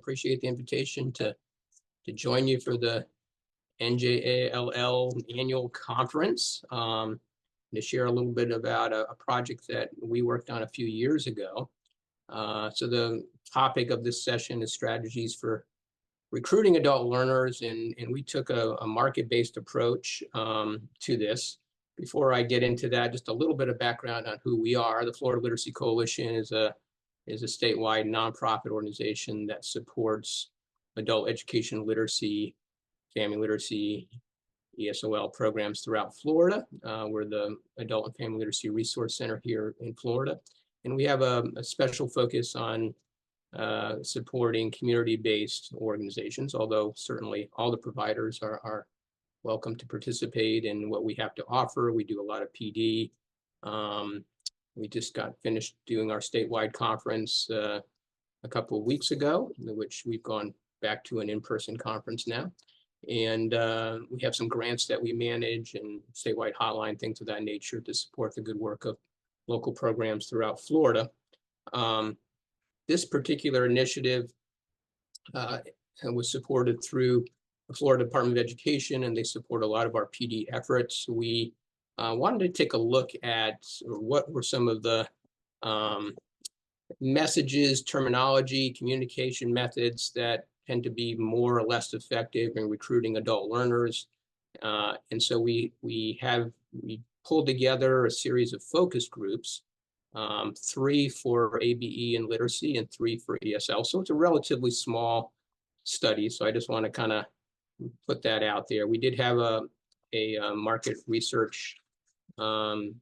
appreciate the invitation to join you for the NJALL annual conference, to share a little bit about a project that we worked on a few years ago. So the topic of this session is strategies for recruiting adult learners, and we took a market-based approach to this. Before I get into that, just a little bit of background on who we are. The Florida Literacy Coalition is a statewide nonprofit organization that supports adult education literacy, family literacy, ESOL programs throughout Florida. We're the Adult and Family Literacy Resource Center here in Florida. And we have a special focus on supporting community-based organizations, although certainly all the providers are welcome to participate in what we have to offer. We do a lot of PD. We just got finished doing our statewide conference a couple of weeks ago, which we've gone back to an in-person conference now. And we have some grants that we manage and statewide hotline, things of that nature to support the good work of local programs throughout Florida. This particular initiative was supported through the Florida Department of Education, and they support a lot of our PD efforts. We wanted to take a look at what were some of the messages, terminology, communication methods that tend to be more or less effective in recruiting adult learners. And so we pulled together a series of focus groups, 3 for ABE and literacy and 3 for ESL. So it's a relatively small study. So I just want to kind of put that out there. We did have a market research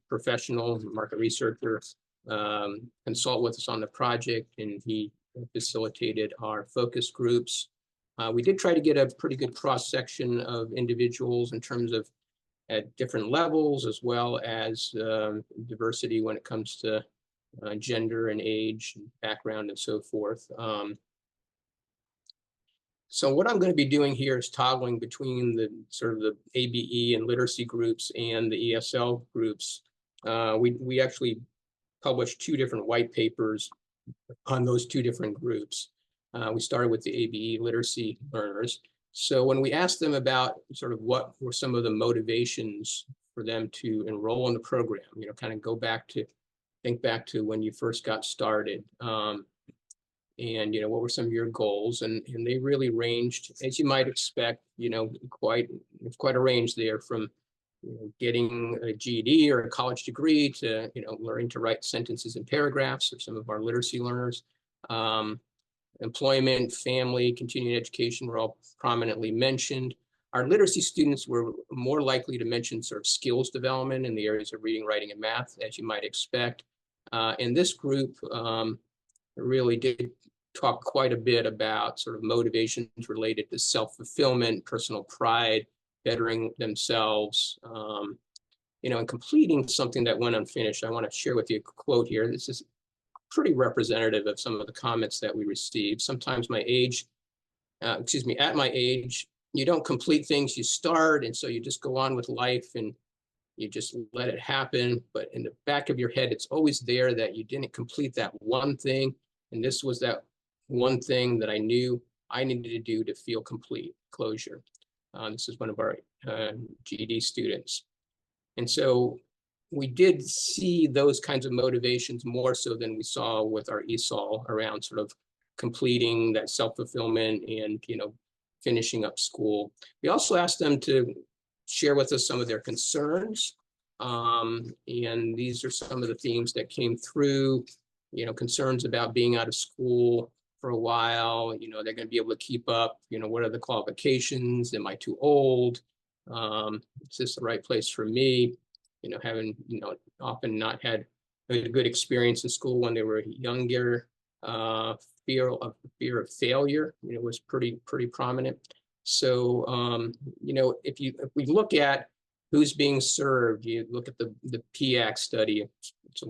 professional, market researcher, consult with us on the project, and he facilitated our focus groups. We did try to get a pretty good cross-section of individuals in terms of at different levels, as well as diversity when it comes to gender and age, background, and so forth. So what I'm going to be doing here is toggling between the sort of the ABE and literacy groups and the ESL groups. We actually published 2 different white papers on those 2 different groups. We started with the ABE literacy learners. So when we asked them about sort of what were some of the motivations for them to enroll in the program, you know, kind of think back to when you first got started, and, you know, what were some of your goals? And they really ranged, as you might expect, you know, quite a range there, from getting a GED or a college degree to, you know, learning to write sentences and paragraphs for some of our literacy learners. Employment, family, continuing education were all prominently mentioned. Our literacy students were more likely to mention sort of skills development in the areas of reading, writing, and math, as you might expect. And this group really did talk quite a bit about sort of motivations related to self-fulfillment, personal pride, bettering themselves, you know, and completing something that went unfinished. I want to share with you a quote here. This is pretty representative of some of the comments that we received. Sometimes at my age, you don't complete things, you start, and so you just go on with life and you just let it happen. But in the back of your head, it's always there that you didn't complete that one thing. And this was that one thing that I knew I needed to do to feel complete, closure. This is one of our GED students. And so we did see those kinds of motivations more so than we saw with our ESOL around sort of completing that self-fulfillment and, you know, finishing up school. We also asked them to share with us some of their concerns. And these are some of the themes that came through, you know, concerns about being out of school for a while. You know, they're going to be able to keep up, you know, what are the qualifications? Am I too old? Is this the right place for me? You know, having, you know, often not had a good experience in school when they were younger. Fear of failure, you know, was pretty prominent. So, you know, if we look at who's being served, you look at the PAC study. It's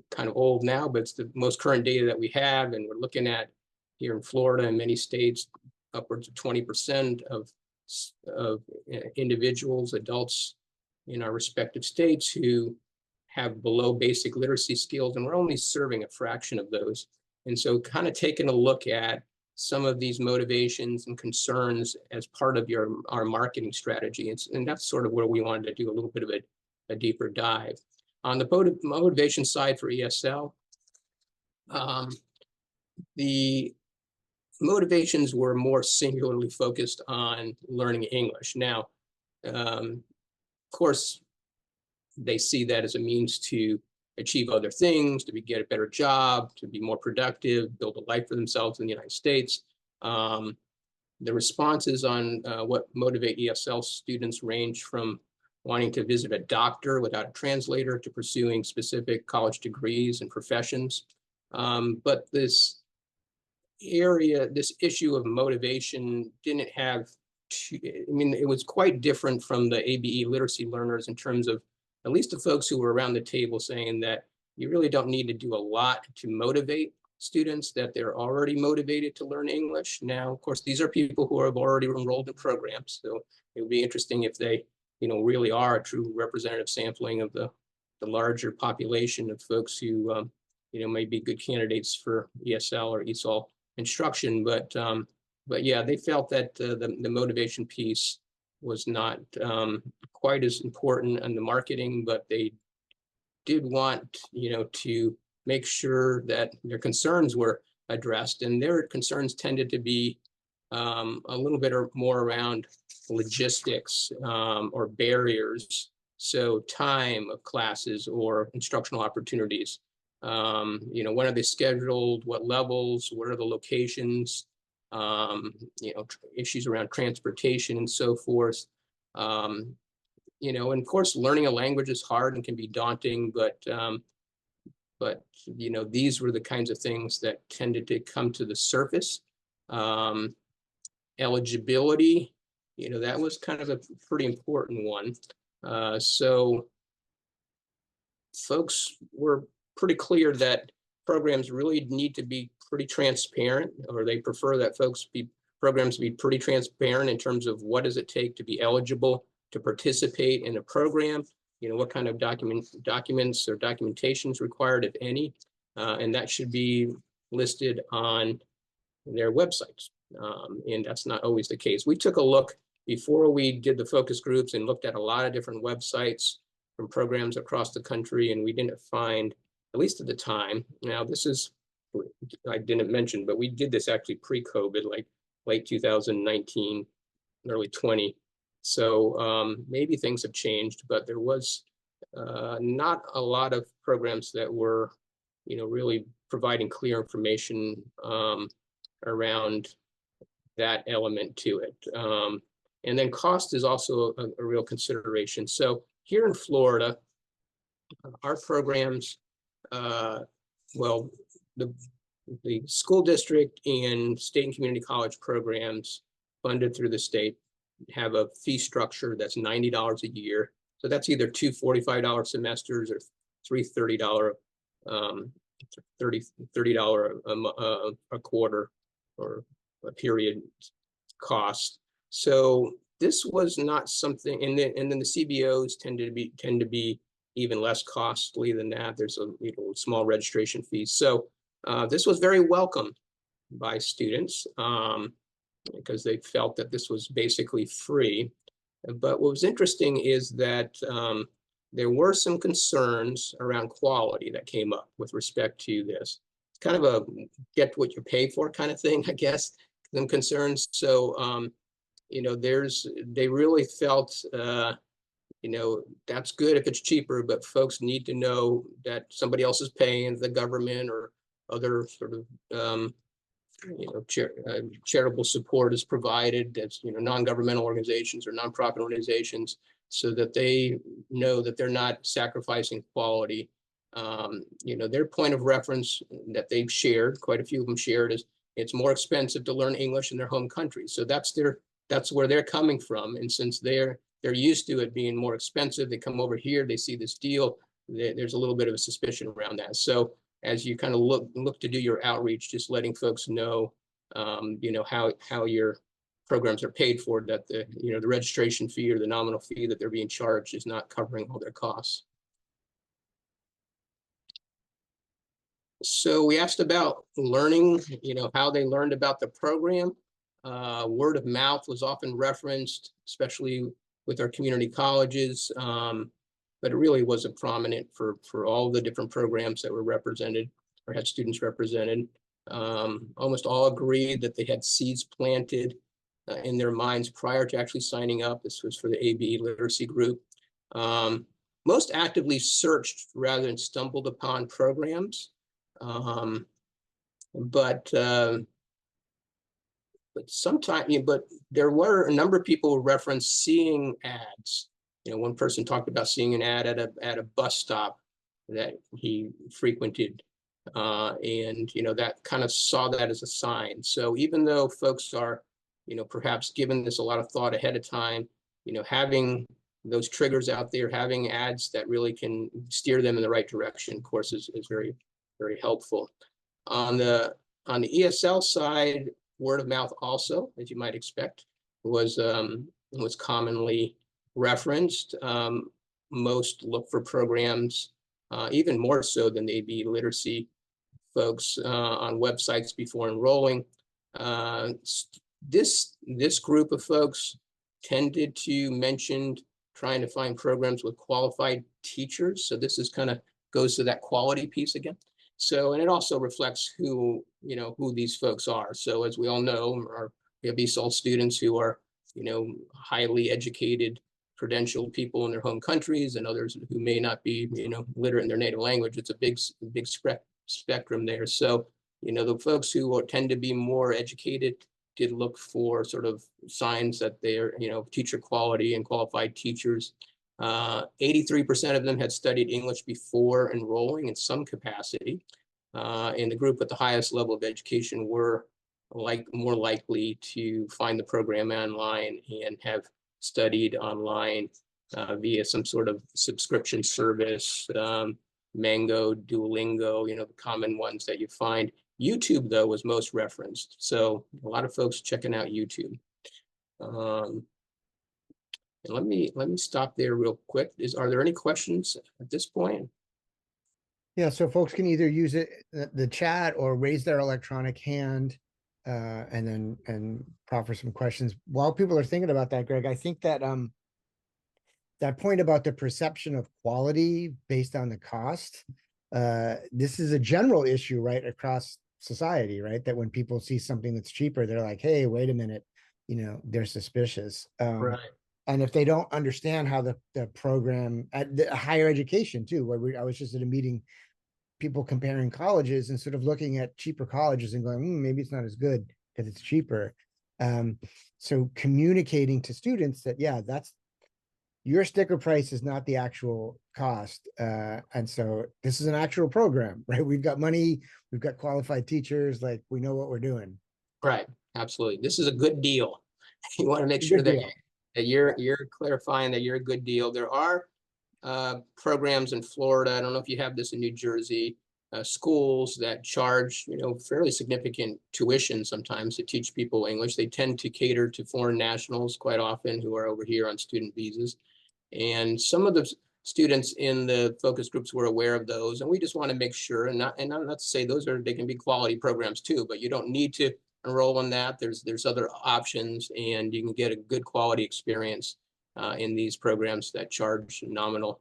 kind of old now, but it's the most current data that we have, and we're looking at here in Florida and many states, upwards of 20% of individuals, adults in our respective states who have below basic literacy skills, and we're only serving a fraction of those. And so kind of taking a look at some of these motivations and concerns as part of our marketing strategy. And that's sort of where we wanted to do a little bit of a deeper dive. On the motivation side for ESL, the motivations were more singularly focused on learning English. Now, of course, they see that as a means to achieve other things, to get a better job, to be more productive, build a life for themselves in the United States. The responses on what motivate ESL students range from wanting to visit a doctor without a translator to pursuing specific college degrees and professions. But this issue of motivation didn't have, it was quite different from the ABE literacy learners in terms of at least the folks who were around the table saying that you really don't need to do a lot to motivate students, that they're already motivated to learn English. Now, of course, these are people who have already enrolled in programs. So it would be interesting if they, really are a true representative sampling of the larger population of folks who, may be good candidates for ESL or ESOL instruction. But yeah, they felt that the motivation piece was not quite as important in the marketing, but they did want, to make sure that their concerns were addressed, and their concerns tended to be a little bit more around logistics or barriers. So time of classes or instructional opportunities. When are they scheduled? What levels? What are the locations? Issues around transportation and so forth. And of course, learning a language is hard and can be daunting, but these were the kinds of things that tended to come to the surface. Eligibility, that was kind of a pretty important one. So folks were pretty clear that programs really need to be pretty transparent, or they prefer that programs be pretty transparent in terms of what does it take to be eligible to participate in a program, what kind of documents or documentation is required, if any, and that should be listed on their websites. And that's not always the case. We took a look before we did the focus groups and looked at a lot of different websites from programs across the country, and we didn't find, at least at the time, now this is, I didn't mention, but we did this actually pre-COVID, like late 2019, early 20. So maybe things have changed, but there was not a lot of programs that were, really providing clear information around that element to it. And then cost is also a real consideration. So here in Florida, our programs, well, the school district and state and community college programs funded through the state have a fee structure that's $90 a year. So that's either two $45 semesters or three $30 a quarter or a period cost. So this was not something, and then the CBOs tend to be even less costly than that. There's a small registration fee. So this was very welcome by students because they felt that this was basically free. But what was interesting is that there were some concerns around quality that came up with respect to this. It's kind of a get what you pay for kind of thing, I guess, some concerns. So, they really felt, that's good if it's cheaper, but folks need to know that somebody else is paying, the government or other sort of, charitable support is provided, that's, non-governmental organizations or nonprofit organizations, so that they know that they're not sacrificing quality. Their point of reference that they've shared, quite a few of them shared, is it's more expensive to learn English in their home country. So that's where they're coming from. And since they're used to it being more expensive, they come over here, they see this deal, there's a little bit of a suspicion around that. So as you kind of look to do your outreach, just letting folks know, how your programs are paid for, that the registration fee or the nominal fee that they're being charged is not covering all their costs. So we asked about learning, how they learned about the program. Word of mouth was often referenced, especially with our community colleges. But it really wasn't prominent for all the different programs that were represented or had students represented. Almost all agreed that they had seeds planted in their minds prior to actually signing up. This was for the AB literacy group. Most actively searched rather than stumbled upon programs. Um, but sometimes, but there were a number of people who referenced seeing ads. One person talked about seeing an ad at a bus stop that he frequented, and that kind of saw that as a sign. So even though folks are, perhaps given this a lot of thought ahead of time, having those triggers out there, having ads that really can steer them in the right direction, of course, is very, very helpful. On the ESL side, word of mouth also, as you might expect, was commonly referenced. Most look for programs, even more so than the AB literacy folks, on websites before enrolling. This group of folks tended to mention trying to find programs with qualified teachers. So this is kind of goes to that quality piece again. So, and it also reflects who these folks are. So as we all know, we have ESOL students who are, highly educated, credentialed people in their home countries, and others who may not be, literate in their native language. It's a big spectrum there. So, the folks who tend to be more educated did look for sort of signs that they're, teacher quality and qualified teachers. 83% of them had studied English before enrolling in some capacity. And the group with the highest level of education were more likely to find the program online and have studied online via some sort of subscription service, Mango, Duolingo, the common ones that you find. YouTube, though, was most referenced. So a lot of folks checking out YouTube. And let me stop there real quick. Are there any questions at this point? Yeah, so folks can either use the chat or raise their electronic hand, and then proffer some questions. While people are thinking about that, Greg, I think that that point about the perception of quality based on the cost, this is a general issue, right, across society, right? That when people see something that's cheaper, they're like, hey, wait a minute, they're suspicious. Right. And if they don't understand how the program at the higher education too, where I was just at a meeting, people comparing colleges and sort of looking at cheaper colleges and going, maybe it's not as good because it's cheaper. So communicating to students that, yeah, that's your sticker price is not the actual cost. And so this is an actual program, right? We've got money, we've got qualified teachers, like we know what we're doing. Right. Absolutely. This is a good deal. You want to make sure Good that, deal. you're clarifying that you're a good deal. There are programs in Florida. I don't know if you have this in New Jersey, schools that charge, fairly significant tuition sometimes to teach people English. They tend to cater to foreign nationals quite often who are over here on student visas. And some of the students in the focus groups were aware of those. And we just want to make sure, and not to say they can be quality programs too, but you don't need to enroll in that. There's other options, and you can get a good quality experience in these programs that charge nominal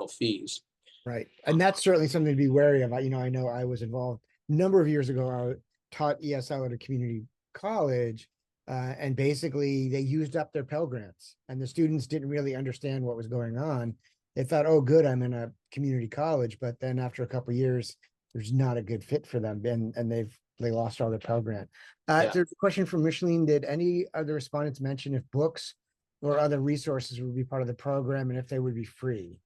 fees. Right. And that's certainly something to be wary of. I know I was involved a number of years ago. I taught ESL at a community college, and basically they used up their Pell Grants, and the students didn't really understand what was going on. They thought, oh, good, I'm in a community college. But then after a couple of years, there's not a good fit for them. And they lost all their Pell Grant. Yeah. There's a question from Micheline. Did any of the respondents mention if books or other resources would be part of the program and if they would be free?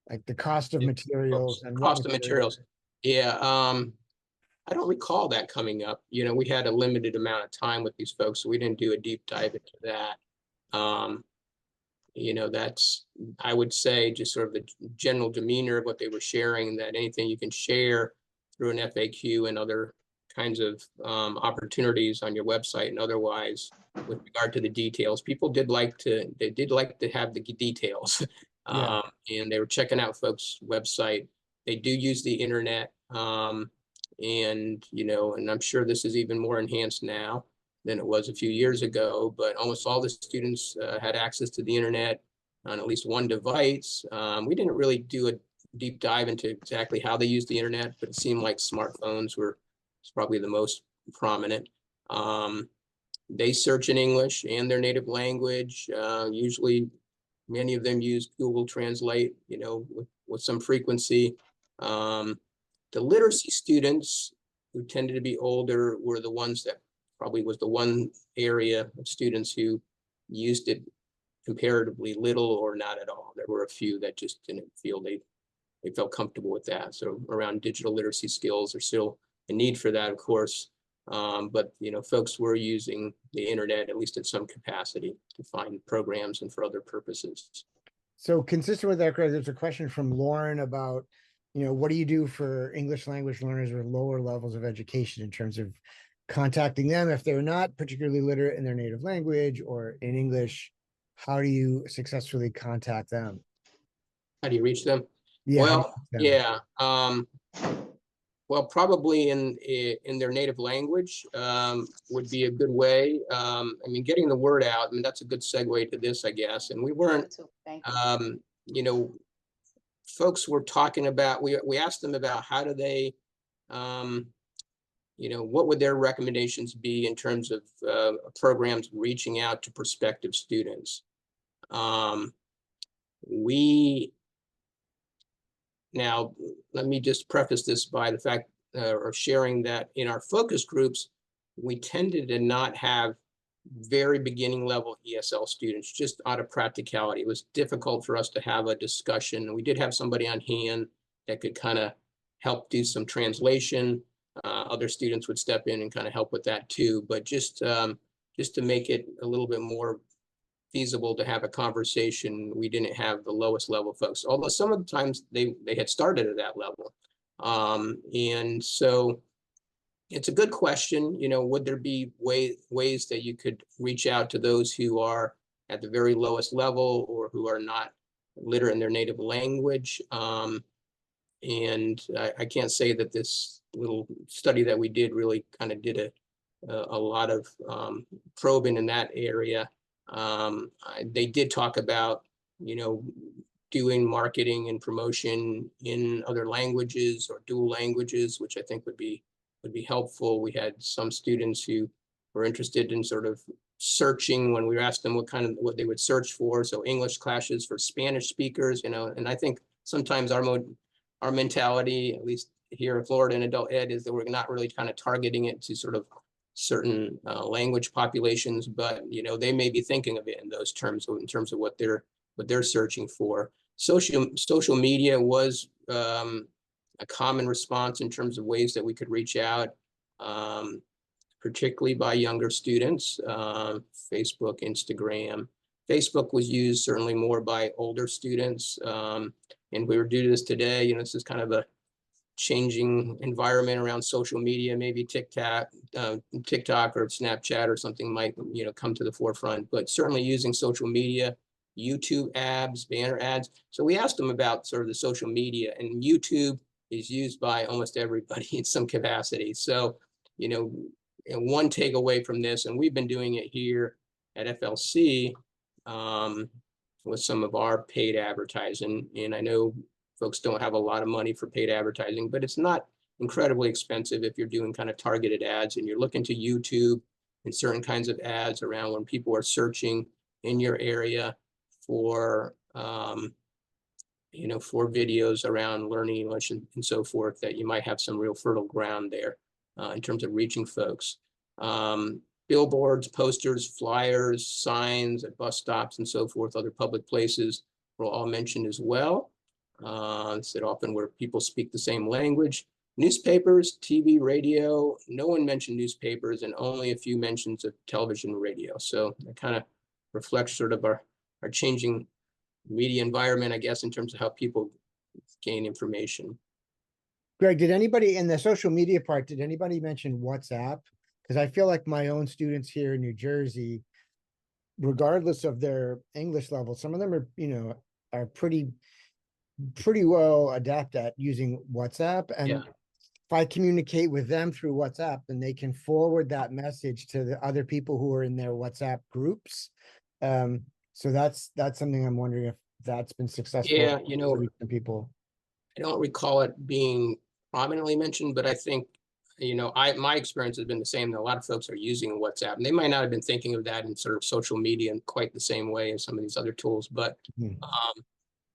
Like the cost of materials and what Cost of materials. Yeah. I don't recall that coming up. We had a limited amount of time with these folks, so we didn't do a deep dive into that. That's, I would say, just sort of the general demeanor of what they were sharing, that anything you can share through an FAQ and other kinds of opportunities on your website and otherwise with regard to the details. People did like to have the details. Yeah. And they were checking out folks' website. they do use the internet. And, and I'm sure this is even more enhanced now than it was a few years ago, but almost all the students had access to the internet on at least one device. We didn't really do a deep dive into exactly how they use the internet, but it seemed like smartphones were probably the most prominent. They search in English and their native language. Usually many of them use Google Translate, with some frequency. The literacy students, who tended to be older, were the ones that probably was the one area of students who used it comparatively little or not at all. There were a few that just didn't feel they felt comfortable with that. So around digital literacy skills, there's still a need for that, of course. But folks were using the internet, at least in some capacity, to find programs and for other purposes. So consistent with that, Greg, there's a question from Lauren about, what do you do for English language learners with lower levels of education in terms of contacting them if they're not particularly literate in their native language or in English? How do you successfully contact them? How do you reach them? Yeah. Well, yeah. Well, probably in their native language would be a good way. I mean, getting the word out, and that's a good segue to this, I guess. And we weren't, folks were talking about, we asked them about how do they, what would their recommendations be in terms of programs reaching out to prospective students. Now, let me just preface this by the fact or sharing that in our focus groups, we tended to not have very beginning level ESL students, just out of practicality. It was difficult for us to have a discussion. We did have somebody on hand that could kind of help do some translation. Other students would step in and kind of help with that too. But just to make it a little bit more feasible to have a conversation, we didn't have the lowest level folks, although some of the times they had started at that level. And so it's a good question, would there be ways that you could reach out to those who are at the very lowest level or who are not literate in their native language? And I can't say that this little study that we did really kind of did a lot of probing in that area. They did talk about, doing marketing and promotion in other languages or dual languages, which I think would be helpful. We had some students who were interested in sort of searching when we asked them what they would search for. So English classes for Spanish speakers, and I think sometimes our mentality, at least here in Florida in adult ed, is that we're not really kind of targeting it to sort of certain language populations, but they may be thinking of it in those terms, in terms of what they're searching for. Social media was a common response in terms of ways that we could reach out, particularly by younger students. Facebook, Instagram. Facebook was used certainly more by older students, and we were due to this today. This is kind of a changing environment around social media. Maybe TikTok or Snapchat or something might come to the forefront, but certainly using social media, YouTube ads, banner ads. So we asked them about sort of the social media, and YouTube is used by almost everybody in some capacity. So and one takeaway from this, and we've been doing it here at FLC with some of our paid advertising, and I know folks don't have a lot of money for paid advertising, but it's not incredibly expensive if you're doing kind of targeted ads and you're looking to YouTube and certain kinds of ads around when people are searching in your area for, for videos around learning English and so forth, that you might have some real fertile ground there in terms of reaching folks. Billboards, posters, flyers, signs at bus stops and so forth, other public places were all mentioned as well. Said often where people speak the same language. Newspapers, TV, radio, no one mentioned newspapers, and only a few mentions of television and radio. So that kind of reflects sort of our changing media environment, I guess, in terms of how people gain information. Greg, did anybody in the social media part, did anybody mention WhatsApp? Because I feel like my own students here in New Jersey, regardless of their English level, some of them are, are pretty pretty well adept at using WhatsApp. Yeah. And if I communicate with them through WhatsApp, then they can forward that message to the other people who are in their WhatsApp groups. So that's something I'm wondering if that's been successful Yeah, to reach some people. I don't recall it being prominently mentioned, but I think, my experience has been the same. That a lot of folks are using WhatsApp, and they might not have been thinking of that in sort of social media in quite the same way as some of these other tools. Mhm.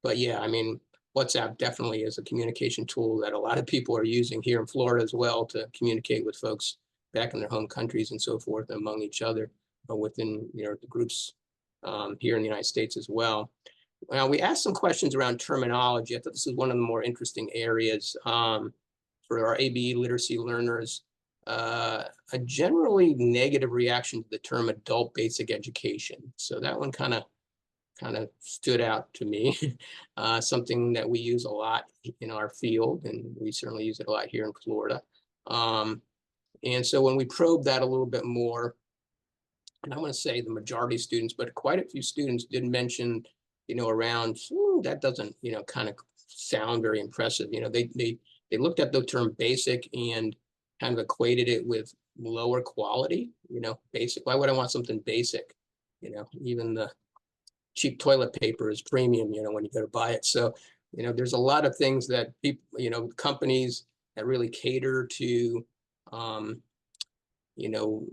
But yeah, I mean, WhatsApp definitely is a communication tool that a lot of people are using here in Florida as well to communicate with folks back in their home countries and so forth among each other, within the groups here in the United States as well. Now, we asked some questions around terminology. I thought this is one of the more interesting areas for our ABE literacy learners. A generally negative reaction to the term adult basic education. So that one kind of stood out to me. Something that we use a lot in our field, and we certainly use it a lot here in Florida. And so when we probe that a little bit more, and I want to say the majority of students, but quite a few students did mention, around, that doesn't, kind of sound very impressive. They looked at the term basic and kind of equated it with lower quality, basic. Why would I want something basic? Even the cheap toilet paper is premium, when you go to buy it. So, there's a lot of things that people, companies that really cater to, um, you know,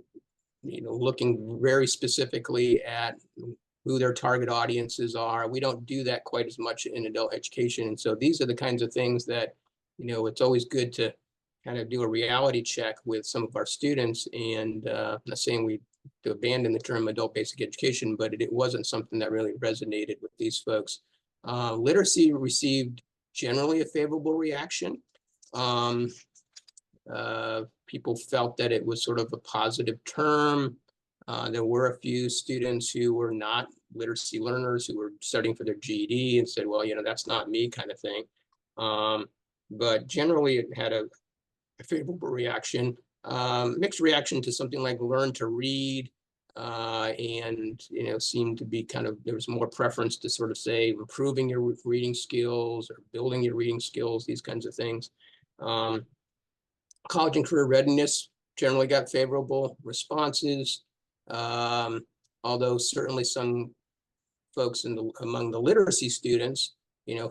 looking very specifically at who their target audiences are. We don't do that quite as much in adult education. And so these are the kinds of things that, it's always good to kind of do a reality check with some of our students. And I'm not saying we to abandon the term adult basic education, but it wasn't something that really resonated with these folks. Literacy received generally a favorable reaction. People felt that it was sort of a positive term. There were a few students who were not literacy learners who were studying for their GED and said, well, that's not me, kind of thing. But generally it had a favorable reaction. Mixed reaction to something like learn to read, and seemed to be there was more preference to sort of say improving your reading skills or building your reading skills, these kinds of things. College and career readiness generally got favorable responses, although certainly some folks among the literacy students,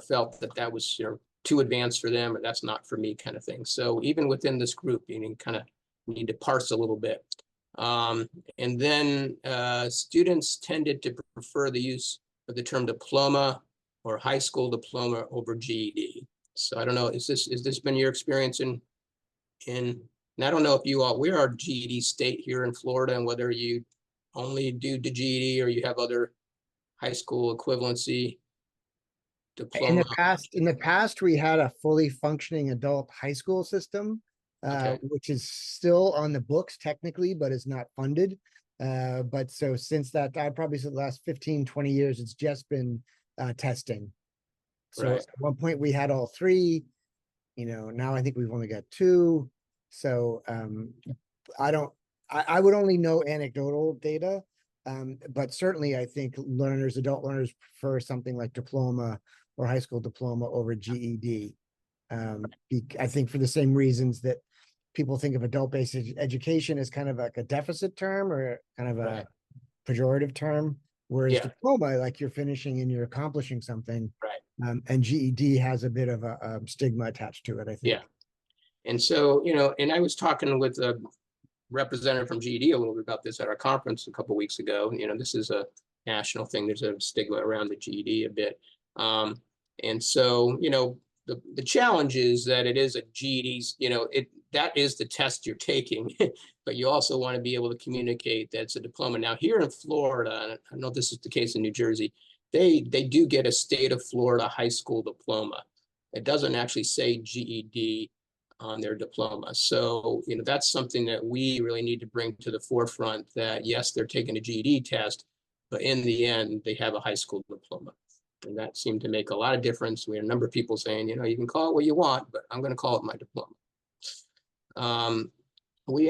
felt that was too advanced for them, or that's not for me, kind of thing. So even within this group, you kind of need to parse a little bit. And then students tended to prefer the use of the term diploma or high school diploma over GED. So I don't know, is this been your experience and I don't know if we are GED state here in Florida, and whether you only do the GED or you have other high school equivalency diploma. In the past, we had a fully functioning adult high school system, Okay. which is still on the books technically, but is not funded. But so since that, I probably said the last 15, 20 years, it's just been testing. So Right. at one point we had all three, now I think we've only got two. So I don't, I would only know anecdotal data. But certainly I think adult learners prefer something like diploma or high school diploma over GED. I think for the same reasons that people think of adult basic education as kind of like a deficit term or kind of a Right. pejorative term, whereas Yeah. diploma, like you're finishing and you're accomplishing something. Right. And GED has a bit of a stigma attached to it, I think. Yeah. And so, and I was talking with a representative from GED a little bit about this at our conference a couple of weeks ago. This is a national thing. There's a stigma around the GED a bit. And so, the challenge is that it is a GED's, that is the test you're taking, but you also want to be able to communicate that it's a diploma. Now, here in Florida, and I don't know if this is the case in New Jersey, they do get a state of Florida high school diploma. It doesn't actually say GED on their diploma. So, that's something that we really need to bring to the forefront, that yes, they're taking a GED test, but in the end, they have a high school diploma. And that seemed to make a lot of difference. We had a number of people saying, you can call it what you want, but I'm going to call it my diploma. We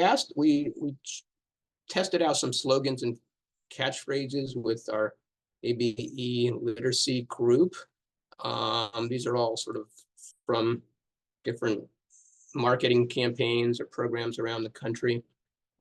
tested out some slogans and catchphrases with our ABE literacy group. These are all sort of from different marketing campaigns or programs around the country.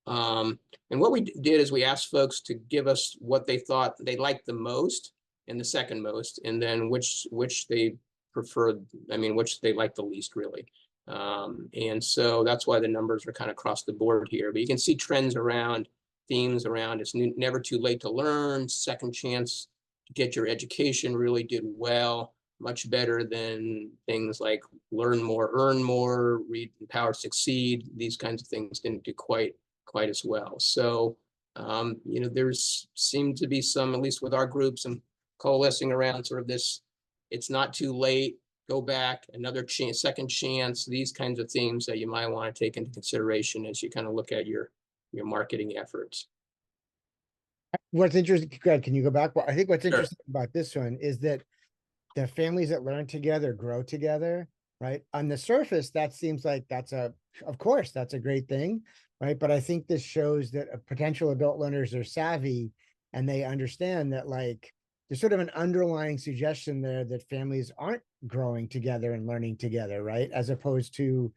And what we did is we asked folks to give us what they thought they liked the most and the second most, and then which they preferred, which they liked the least, really. And so that's why the numbers are kind of across the board here. But you can see trends around, themes around it's never too late to learn, second chance to get your education really did well, much better than things like learn more, earn more, read, empower, succeed. These kinds of things didn't do quite as well. So, there's seemed to be some, at least with our groups, and coalescing around sort of this, it's not too late, go back, another chance, second chance, these kinds of themes that you might want to take into consideration as you kind of look at your marketing efforts. What's interesting, Greg, can you go back? Well, I think what's Sure. interesting about this one is that the families that learn together grow together, right? On the surface, that seems like of course, that's a great thing, right? But I think this shows that potential adult learners are savvy and they understand that, like, there's sort of an underlying suggestion there that families aren't growing together and learning together, right? As opposed to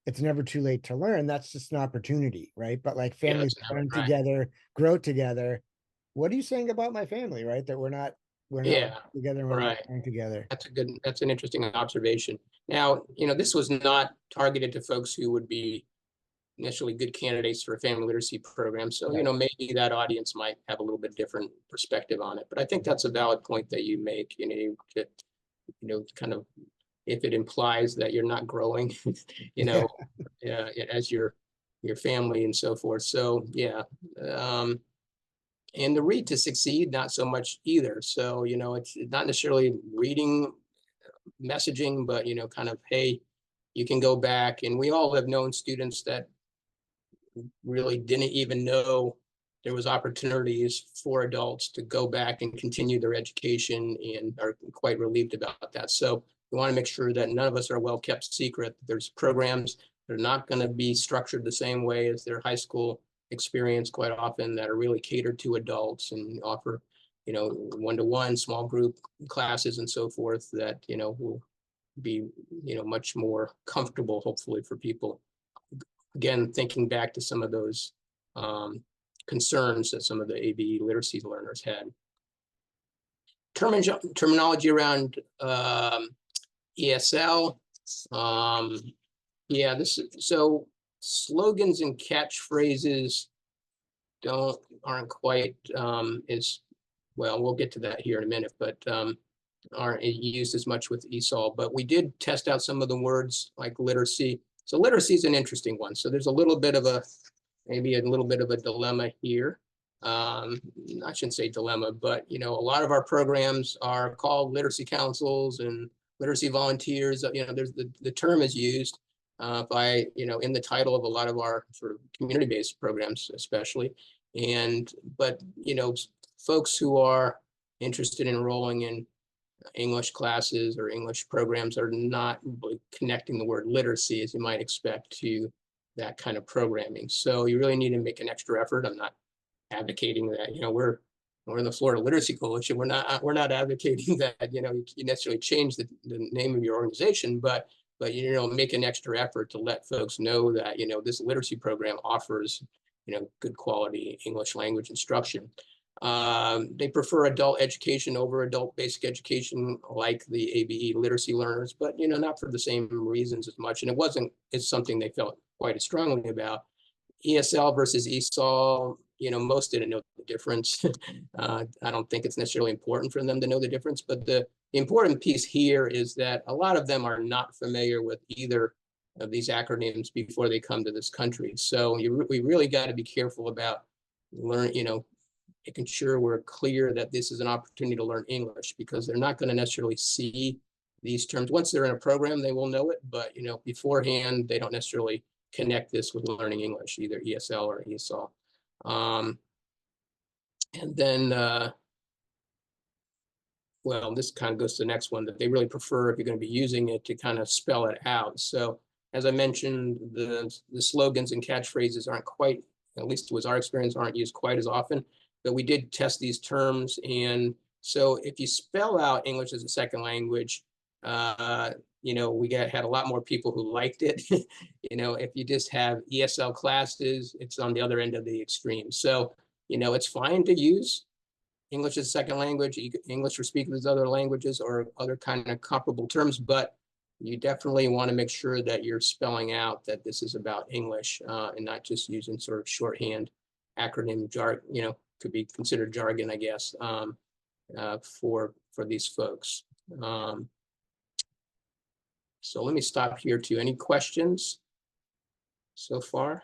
it's never too late to learn. That's just an opportunity, right? But like Yeah, families that's never learn right. together, grow together. What are you saying about my family, right? That we're not Yeah, together, we're not right. growing together. That's an interesting observation. Now, this was not targeted to folks who would be initially good candidates for a family literacy program. So, Right. Maybe that audience might have a little bit different perspective on it. But I think that's a valid point that you make, kind of, if it implies that you're not growing, Yeah. as your family and so forth. So, yeah. And the read to succeed, not so much either. So, it's not necessarily reading messaging, but, kind of, hey, you can go back. And we all have known students that really didn't even know there was opportunities for adults to go back and continue their education and are quite relieved about that. So we want to make sure that none of us are well kept secret. There's programs that are not going to be structured the same way as their high school experience quite often, that are really catered to adults and offer, one-to-one small group classes and so forth that, will be, much more comfortable, hopefully, for people. Again, thinking back to some of those concerns that some of the ABE literacy learners had. Terminology around ESL. Yeah, so slogans and catchphrases aren't quite as well. We'll get to that here in a minute, but aren't used as much with ESOL. But we did test out some of the words like literacy. So literacy is an interesting one. So there's maybe a little bit of a dilemma here. I shouldn't say dilemma, but a lot of our programs are called literacy councils and literacy volunteers. There's the term is used by in the title of a lot of our sort of community-based programs, especially. But folks who are interested in enrolling in English classes or English programs are not really connecting the word literacy, as you might expect, to that kind of programming. So you really need to make an extra effort. I'm not advocating that. We're in the Florida Literacy Coalition. We're not advocating that you necessarily change the name of your organization, but make an extra effort to let folks know that this literacy program offers good quality English language instruction. They prefer adult education over adult basic education, like the ABE literacy learners, but not for the same reasons as much. And it's something they felt quite as strongly about. ESL versus ESOL, most didn't know the difference. I don't think it's necessarily important for them to know the difference, but the important piece here is that a lot of them are not familiar with either of these acronyms before they come to this country. So we really got to be careful about making sure we're clear that this is an opportunity to learn English, because they're not going to necessarily see these terms. Once they're in a program, they will know it, but beforehand, they don't necessarily connect this with learning English, either ESL or ESOL. And then, well, this kind of goes to the next one, that they really prefer, if you're going to be using it, to kind of spell it out. So as I mentioned, the slogans and catchphrases aren't quite, at least was our experience, aren't used quite as often. But we did test these terms, and So if you spell out English as a second language, we had a lot more people who liked it. If you just have ESL classes, it's on the other end of the extreme. So, it's fine to use English as a second language, English for speakers of other languages or other kind of comparable terms, but you definitely want to make sure that you're spelling out that this is about English and not just using sort of shorthand acronym jargon, could be considered jargon, I guess, for these folks. So let me stop here too. Any questions so far?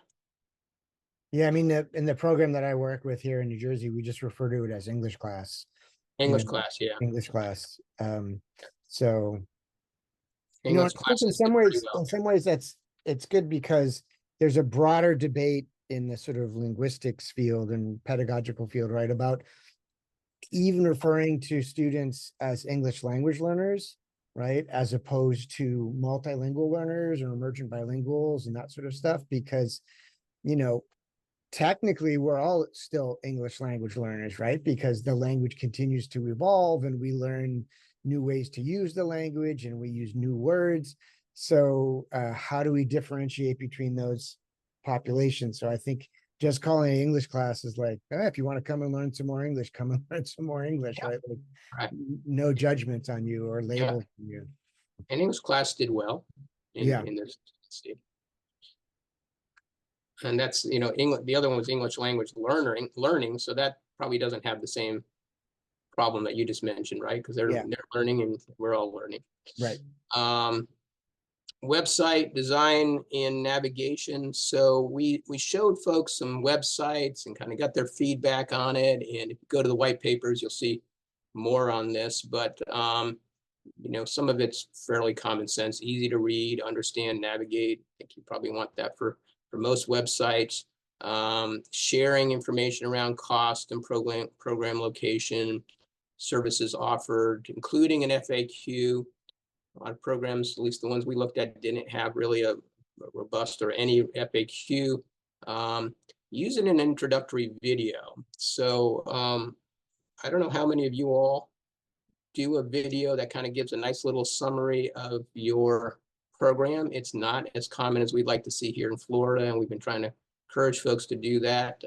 Yeah, I mean, in the program that I work with here in New Jersey, we just refer to it as English class. English class, yeah. English class. So English I think classes did pretty well. in some ways it's good because there's a broader debate in the sort of linguistics field and pedagogical field, right, about even referring to students as English language learners, right, as opposed to multilingual learners or emergent bilinguals and that sort of stuff, because, technically we're all still English language learners, right? Because the language continues to evolve and we learn new ways to use the language and we use new words. So how do we differentiate between those populations? So I think just calling it English class is like, if you want to come and learn some more English, come and learn some more English, Yeah, right? Like, right. no judgments on you or Yeah. labels on you. And English class did well in this state. And that's, English, the other one was English language learning. So that probably doesn't have the same problem that you just mentioned, right? Because they're learning and we're all learning. Right. Website design and navigation. So we showed folks some websites and kind of got their feedback on it. And if you go to the white papers, you'll see more on this. But some of it's fairly common sense, easy to read, understand, navigate. I think you probably want that for most websites. Sharing information around cost and program location, services offered, including an FAQ. A lot of programs, at least the ones we looked at, didn't have really a robust or any FAQ. Using an introductory video. So I don't know how many of you all do a video that kind of gives a nice little summary of your program. It's not as common as we'd like to see here in Florida, and we've been trying to encourage folks to do that.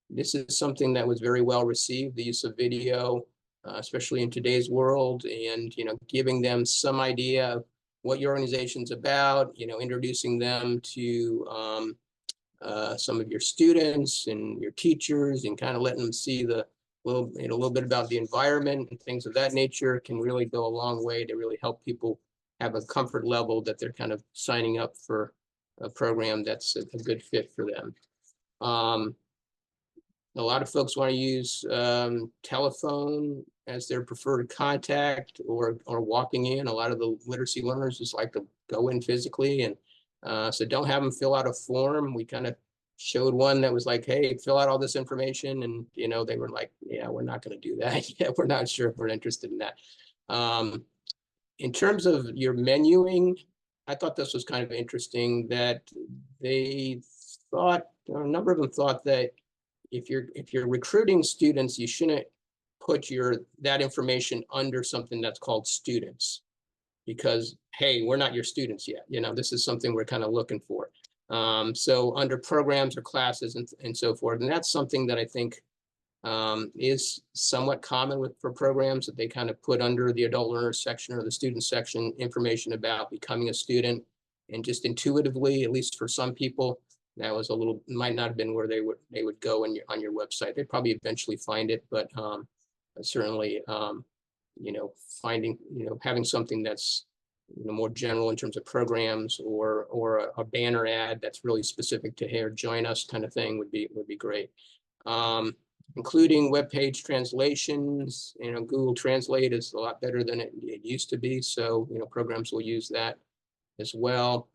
This is something that was very well received, the use of video, especially in today's world, and giving them some idea of what your organization's about, introducing them to some of your students and your teachers, and kind of letting them see a little bit about the environment and things of that nature can really go a long way to really help people have a comfort level that they're kind of signing up for a program that's a good fit for them. A lot of folks want to use telephone as their preferred contact or walking in. A lot of the literacy learners just like to go in physically, and so don't have them fill out a form. We kind of showed one that was like, hey, fill out all this information. And, they were like, yeah, we're not going to do that. Yeah, we're not sure if we're interested in that. In terms of your menuing, I thought this was kind of interesting that they thought, a number of them thought that if you're recruiting students, you shouldn't put that information under something that's called students, because, hey, we're not your students yet. This is something we're kind of looking for. So under programs or classes and so forth. And that's something that I think is somewhat common for programs, that they kind of put under the adult learner section or the student section information about becoming a student. And just intuitively, at least for some people, that was might not have been where they would go on your website. They'd probably eventually find it, but certainly, having something that's more general in terms of programs or a banner ad that's really specific to, hey, or join us kind of thing would be great. Including web page translations. Google Translate is a lot better than it used to be, so programs will use that as well.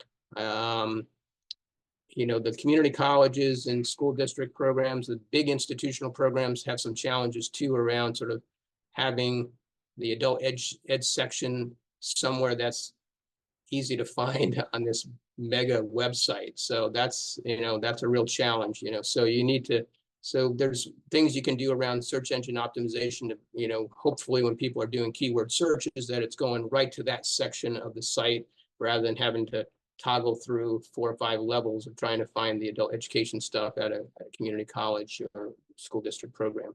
The community colleges and school district programs, the big institutional programs, have some challenges too around sort of having the adult ed section somewhere that's easy to find on this mega website. So that's a real challenge, so you need to So there's things you can do around search engine optimization to, hopefully when people are doing keyword searches, that it's going right to that section of the site rather than having to toggle through 4 or 5 levels of trying to find the adult education stuff at a community college or school district program.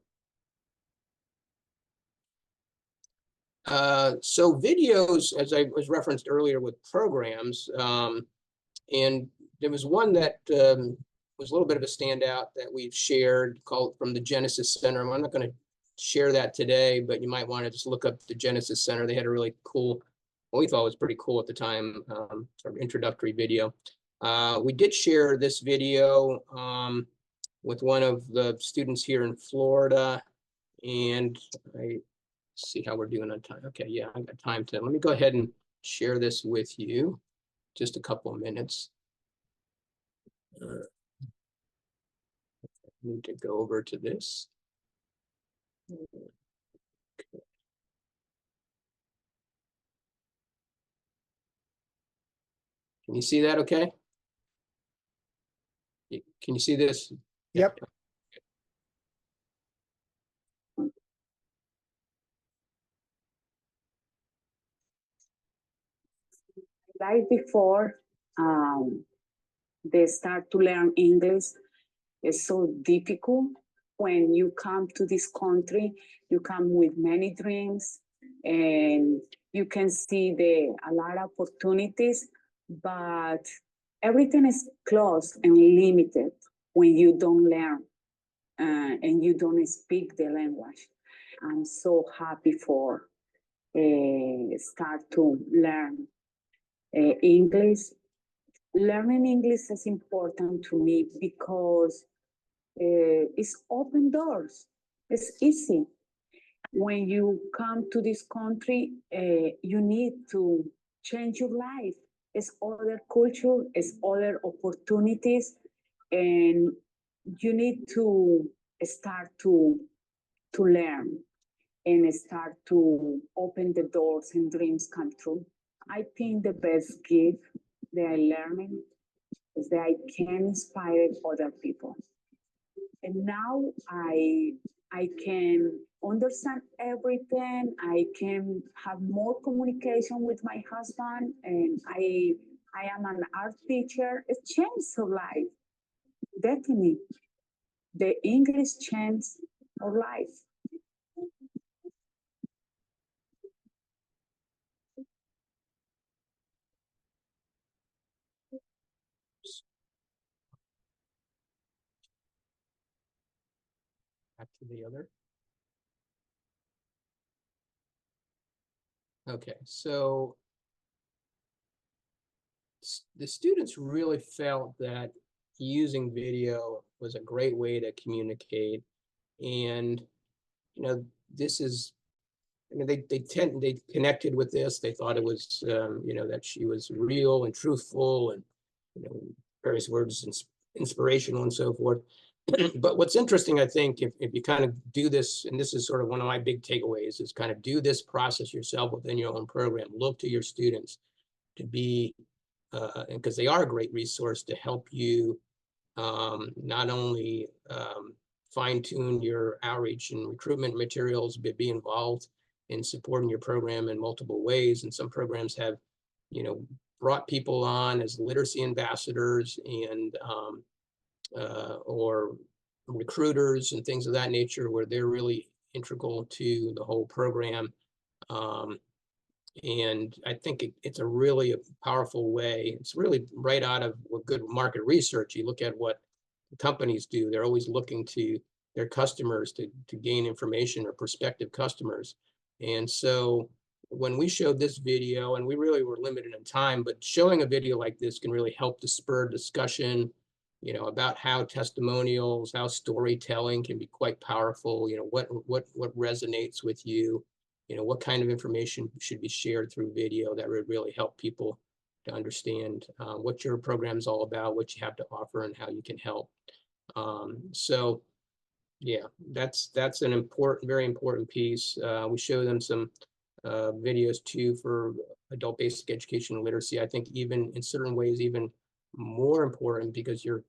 So videos, as I was referenced earlier with programs, and there was one that was a little bit of a standout that we've shared called from the Genesis Center. I'm not going to share that today, but you might want to just look up the Genesis Center. They had a really cool, what we thought was pretty cool at the time, sort of introductory video. We did share this video with one of the students here in Florida, and I see how we're doing on time. Okay, yeah, I got time to, let me go ahead and share this with you. Just a couple of minutes. Need to go over to this. Okay. Can you see that okay? Can you see this? Yep. Like before, they start to learn English. It's so difficult. When you come to this country, you come with many dreams and you can see a lot of opportunities, but everything is closed and limited when you don't learn and you don't speak the language. I'm so happy for start to learn English. Learning English is important to me because it's open doors. It's easy. When you come to this country, you need to change your life. It's other culture, it's other opportunities, and you need to start to learn and start to open the doors and dreams come true. I think the best gift that I learning is that I can inspire other people. And now I can understand everything. I can have more communication with my husband, and I am an art teacher. It changed our life. Definitely. The English changed our life. Back to the other. Okay, so the students really felt that using video was a great way to communicate. And, this is, they connected with this. They thought it was, that she was real and truthful and, various words, inspirational and so forth. But what's interesting, I think, if you kind of do this, and this is sort of one of my big takeaways, is kind of do this process yourself within your own program. Look to your students to be, because they are a great resource to help you not only fine tune your outreach and recruitment materials, but be involved in supporting your program in multiple ways. And some programs have, brought people on as literacy ambassadors and or recruiters and things of that nature, where they're really integral to the whole program. And I think it's a really powerful way. It's really right out of good market research. You look at what companies do. They're always looking to their customers to gain information, or prospective customers. And so when we showed this video, and we really were limited in time, but showing a video like this can really help to spur discussion, about how testimonials, how storytelling can be quite powerful. What resonates with you, what kind of information should be shared through video that would really help people to understand what your program's all about, what you have to offer, and how you can help. So yeah, that's an important, very important piece. We show them some videos too for adult basic education and literacy. I think even in certain ways, even more important, because you're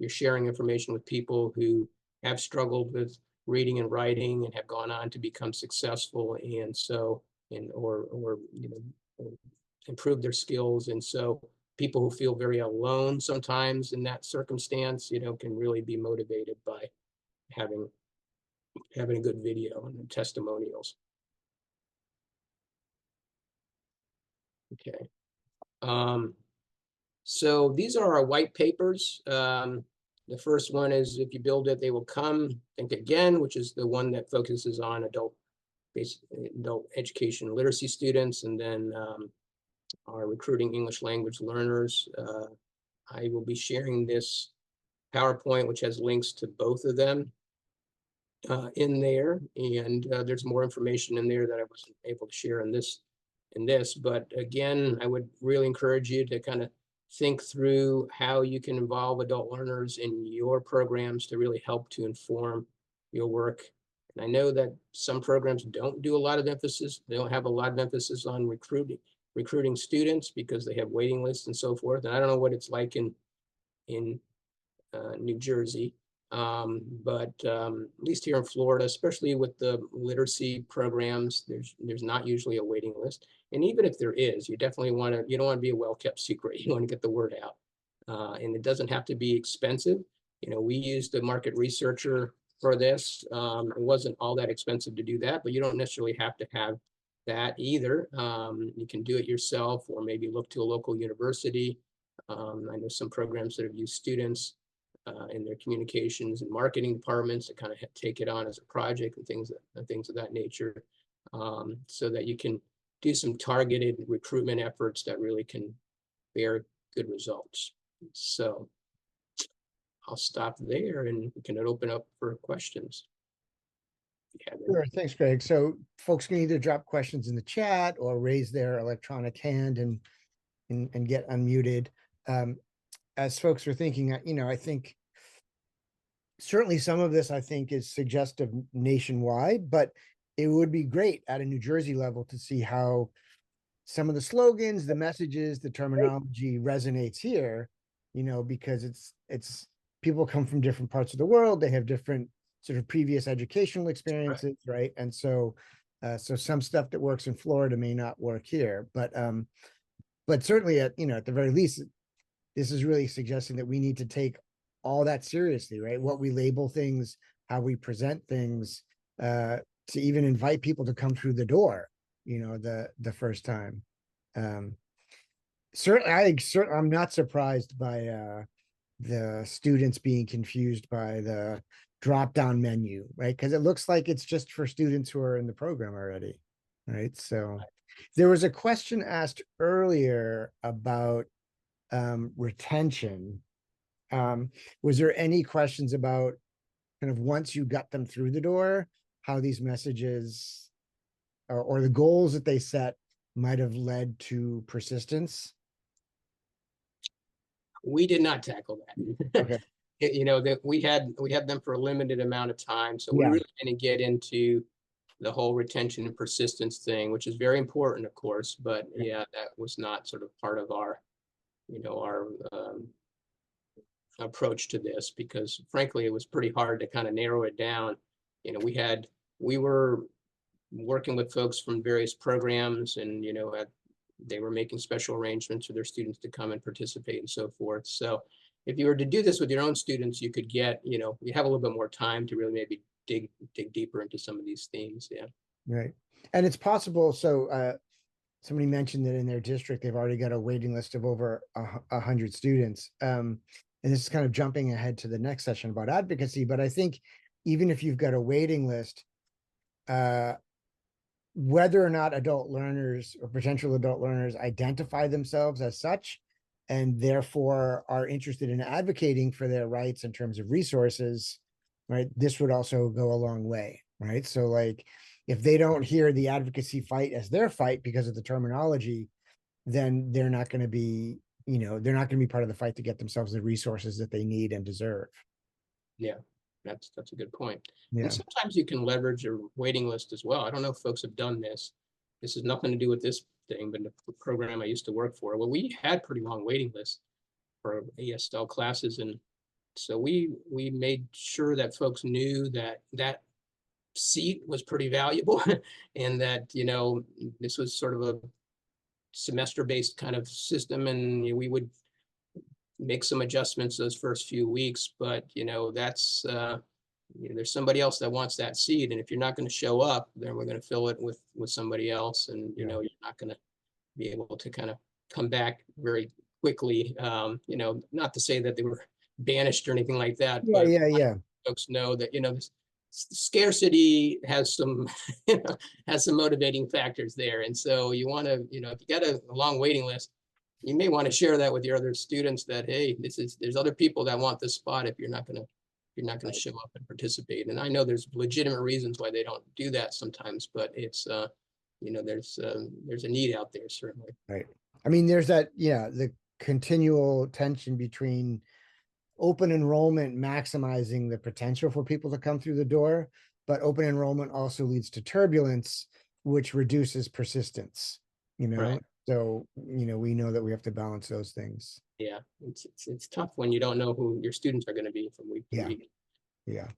sharing information with people who have struggled with reading and writing and have gone on to become successful, and so, or improve their skills. And so people who feel very alone sometimes in that circumstance, can really be motivated by having a good video and testimonials. Okay. So these are our white papers. The first one is, if you build it, they will come. Think Again, which is the one that focuses on adult education literacy students, and then our recruiting English language learners. I will be sharing this PowerPoint, which has links to both of them in there, and there's more information in there that I wasn't able to share in this. But again, I would really encourage you to kind of think through how you can involve adult learners in your programs to really help to inform your work. And I know that some programs don't do a lot of emphasis. They don't have a lot of emphasis on recruiting students because they have waiting lists and so forth. And I don't know what it's like in New Jersey. But at least here in Florida, especially with the literacy programs, there's not usually a waiting list. And even if there is, you definitely you don't want to be a well-kept secret. You want to get the word out. And it doesn't have to be expensive. We used a market researcher for this. It wasn't all that expensive to do that, but you don't necessarily have to have that either. You can do it yourself, or maybe look to a local university. I know some programs that have used students in their communications and marketing departments to kind of take it on as a project and things of that nature, so that you can do some targeted recruitment efforts that really can bear good results. So I'll stop there and we can open up for questions. Sure, thanks, Greg. So folks can either drop questions in the chat or raise their electronic hand and get unmuted. As folks are thinking, I think certainly some of this, I think, is suggestive nationwide, but it would be great at a New Jersey level to see how some of the slogans, the messages, the terminology resonates here, because it's people come from different parts of the world. They have different sort of previous educational experiences, right? And so some stuff that works in Florida may not work here, but certainly at the very least, this is really suggesting that we need to take all that seriously, right? What we label things, how we present things, to even invite people to come through the door, the first time. Certainly, I'm not surprised by the students being confused by the drop-down menu, right? Because it looks like it's just for students who are in the program already, right? So there was a question asked earlier about retention. Was there any questions about kind of once you got them through the door, how these messages or the goals that they set might have led to persistence? We did not tackle that. Okay. That we had them for a limited amount of time, so we really didn't get into the whole retention and persistence thing, which is very important, of course. But yeah, that was not sort of part of our approach to this, because frankly, it was pretty hard to kind of narrow it down. We were working with folks from various programs, and they were making special arrangements for their students to come and participate and so forth. So if you were to do this with your own students, you could get, you have a little bit more time to really maybe dig deeper into some of these themes. Yeah. Right. And it's possible. So somebody mentioned that in their district, they've already got a waiting list of over 100 students. And this is kind of jumping ahead to the next session about advocacy. But I think even if you've got a waiting list, whether or not adult learners or potential adult learners identify themselves as such, and therefore are interested in advocating for their rights in terms of resources, right? This would also go a long way, right? So like, if they don't hear the advocacy fight as their fight because of the terminology, then they're not going to be, they're not going to be part of the fight to get themselves the resources that they need and deserve. Yeah. That's a good point. Yeah. And sometimes you can leverage a waiting list as well. I don't know if folks have done this. This has nothing to do with this thing, but the program I used to work for, well, we had pretty long waiting lists for ESL classes, and So we made sure that folks knew that that seat was pretty valuable and that, you know, this was sort of a semester-based kind of system, and we would make some adjustments those first few weeks, but you know, that's you know, there's somebody else that wants that seat, and if you're not going to show up, then we're going to fill it with somebody else, and you know, you're not going to be able to kind of come back very quickly. You know, not to say that they were banished or anything like that, Yeah, but yeah. folks know that, you know, this scarcity has some, you know, has some motivating factors there. And so you want to, you know, if you got a long waiting list, you may want to share that with your other students that, hey, there's other people that want this spot if you're not going to show up and participate. And I know there's legitimate reasons why they don't do that sometimes, but it's, you know, there's a need out there, certainly. Right. I mean, there's that, yeah, the continual tension between open enrollment maximizing the potential for people to come through the door, but open enrollment also leads to turbulence, which reduces persistence, you know? Right. So, you know, we know that we have to balance those things. Yeah, it's tough when you don't know who your students are going to be from week to Yeah. week. Yeah.